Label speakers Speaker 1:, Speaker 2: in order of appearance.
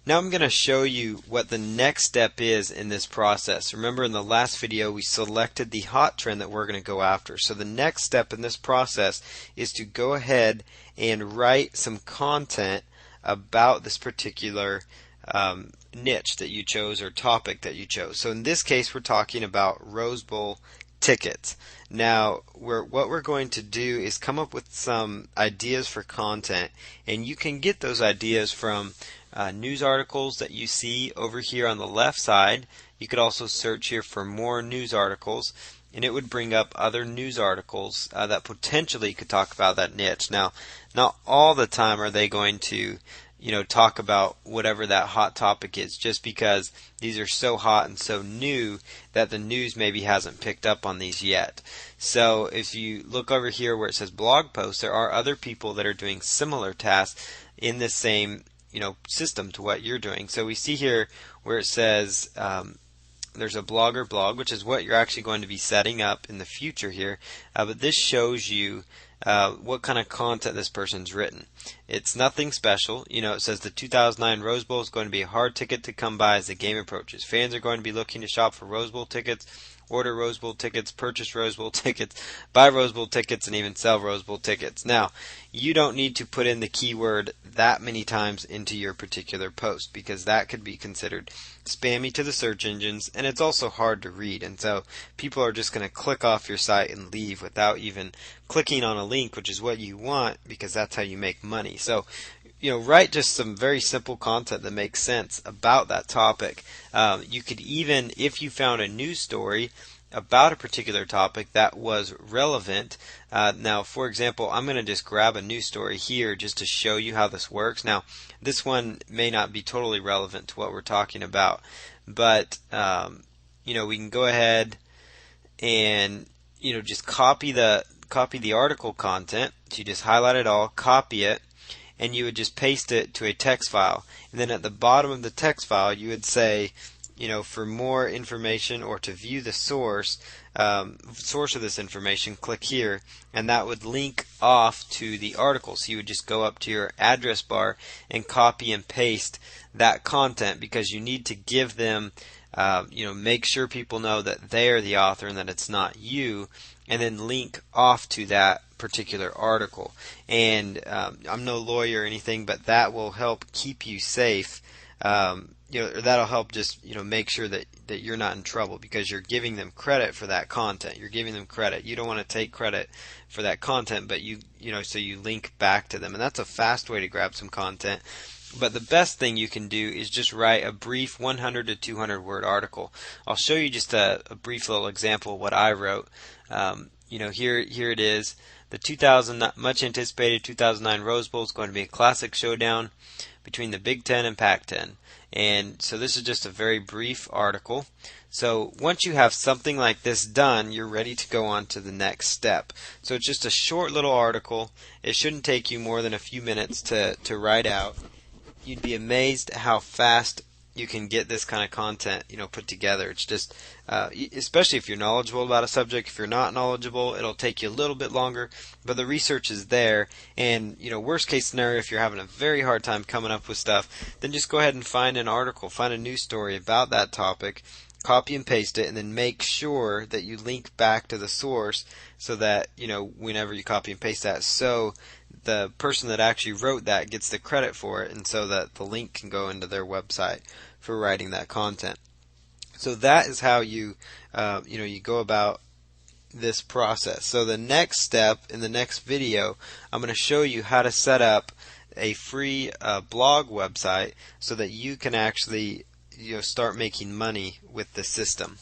Speaker 1: Now I'm going to show you what the next step is in this process. Remember, in the last video we selected the hot trend that we're going to go after. So the next step in this process is to go ahead and write some content about this particular niche that you chose or topic that you chose. So in this case we're talking about Rose Bowl tickets. Now what we're going to do is come up with some ideas for content, and you can get those ideas from news articles that you see over here on the left side. You could also search here for more news articles, and it would bring up other news articles that potentially could talk about that niche. Now, not all the time are they going to talk about whatever that hot topic is, just because these are so hot and so new that the news maybe hasn't picked up on these yet. So if you look over here where it says blog posts, there are other people that are doing similar tasks in the same system to what you're doing. So we see here where it says there's a blogger blog, which is what you're actually going to be setting up in the future here, but this shows you what kind of content this person's written. It's nothing special. It says the 2009 Rose Bowl is going to be a hard ticket to come by as the game approaches. Fans are going to be looking to shop for Rose Bowl tickets, order Rose Bowl tickets, purchase Rose Bowl tickets, buy Rose Bowl tickets, and even sell Rose Bowl tickets. Now, you don't need to put in the keyword that many times into your particular post, because that could be considered spammy to the search engines, and it's also hard to read, and so people are just going to click off your site and leave without even clicking on a link, which is what you want, because that's how you make money. So write just some very simple content that makes sense about that topic. You could even, if you found a news story about a particular topic that was relevant. Now, for example, I'm going to just grab a news story here just to show you how this works. Now, this one may not be totally relevant to what we're talking about, but we can go ahead and just copy the article content. So you just highlight it all, copy it, and you would just paste it to a text file. And then at the bottom of the text file you would say, for more information or to view the source of this information, click here, and that would link off to the article. So you would just go up to your address bar and copy and paste that content, because you need to give them make sure people know that they are the author and that it's not you, and then link off to that particular article. And I'm no lawyer or anything, but that will help keep you safe. That'll help just make sure that you're not in trouble, because you're giving them credit for that content. You're giving them credit. You don't want to take credit for that content, but so you link back to them, and that's a fast way to grab some content. But the best thing you can do is just write a brief 100 to 200 word article. I'll show you just a brief little example of what I wrote. Here it is. The much anticipated 2009 Rose Bowl is going to be a classic showdown between the Big Ten and Pac-10. And so this is just a very brief article. So once you have something like this done, you're ready to go on to the next step. So it's just a short little article. It shouldn't take you more than a few minutes to write out. You'd be amazed how fast you can get this kind of content put together. It's just especially if you're knowledgeable about a subject. If you're not knowledgeable, it'll take you a little bit longer, but the research is there. And worst case scenario, if you're having a very hard time coming up with stuff, then just go ahead and find an article, find a news story about that topic, copy and paste it, and then make sure that you link back to the source, so that whenever you copy and paste that, so the person that actually wrote that gets the credit for it, and so that the link can go into their website for writing that content. So that is how you go about this process. So the next step in the next video, I'm going to show you how to set up a free blog website so that you can actually start making money with the system.